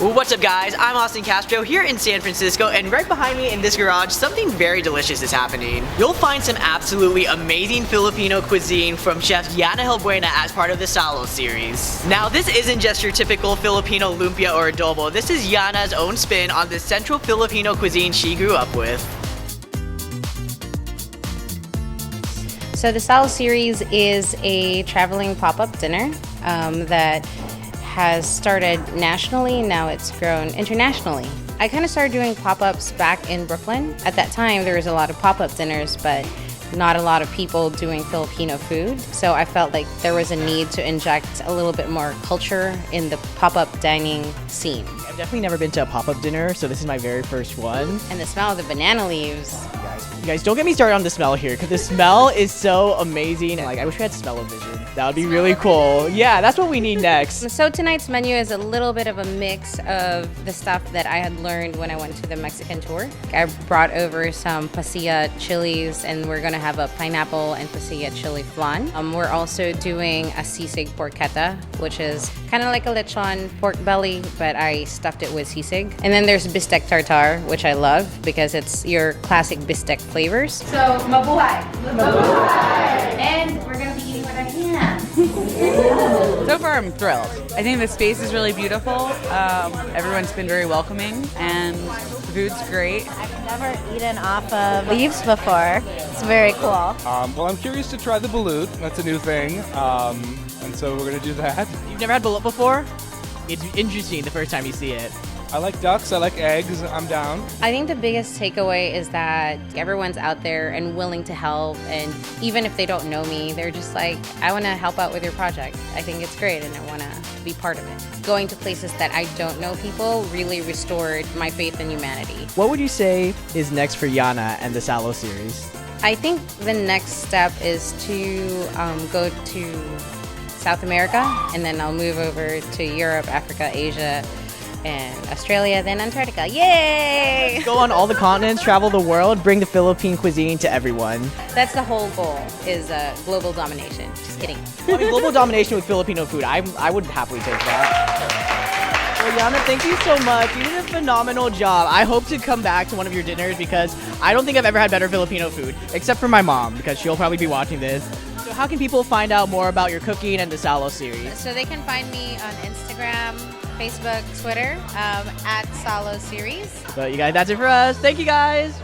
What's up guys, I'm Austin Castro here in San Francisco, and right behind me in this garage, something very delicious is happening. You'll find some absolutely amazing Filipino cuisine from Chef Yana Helbuena as part of the Salo series. Now this isn't just your typical Filipino lumpia or adobo, this is Yana's own spin on the central Filipino cuisine she grew up with. So the Salo series is a traveling pop-up dinner that has started nationally, now it's grown internationally. I kind of started doing pop-ups back in Brooklyn. At that time, there was a lot of pop-up dinners, but not a lot of people doing Filipino food. So I felt like there was a need to inject a little bit more culture in the pop-up dining scene. I've definitely never been to a pop-up dinner, so this is my very first one. And the smell of the banana leaves. You guys, don't get me started on the smell here, because the smell is so amazing. Like, I wish we had smell-o-vision. That would be really cool. Yeah, that's what we need next. So tonight's menu is a little bit of a mix of the stuff that I had learned when I went to the Mexican tour. I brought over some pasilla chilies, and we're gonna have a pineapple and pasilla chili flan. We're also doing a sisig porchetta, which is kind of like a lechon pork belly, but I stuffed it with sisig. And then there's bistec tartare, which I love because it's your classic bistec flavors. So, mabuhay! Mabuhay! And we're gonna be eating with our hands. So far, I'm thrilled. I think the space is really beautiful. Everyone's been very welcoming, and the food's great. I've never eaten off of leaves before. It's very cool. Well, I'm curious to try the balut. That's a new thing, and so we're gonna do that. You've never had balut before? It's interesting the first time you see it. I like ducks. I like eggs. I'm down. I think the biggest takeaway is that everyone's out there and willing to help, and even if they don't know me, they're just like, I want to help out with your project. I think it's great and I want to be part of it. Going to places that I don't know people really restored my faith in humanity. What would you say is next for Yana and the Salo series? I think the next step is to go to South America, and then I'll move over to Europe, Africa, Asia, and Australia, then Antarctica. Yay! Go on all the continents, travel the world, bring the Philippine cuisine to everyone. That's the whole goal, is global domination. Just kidding. I mean, global domination with Filipino food, I would happily take that. Well, Yana, thank you so much. You did a phenomenal job. I hope to come back to one of your dinners because I don't think I've ever had better Filipino food, except for my mom, because she'll probably be watching this. So how can people find out more about your cooking and the Salo series? So they can find me on Instagram, Facebook, Twitter, at Salo Series. But you guys, that's it for us. Thank you guys.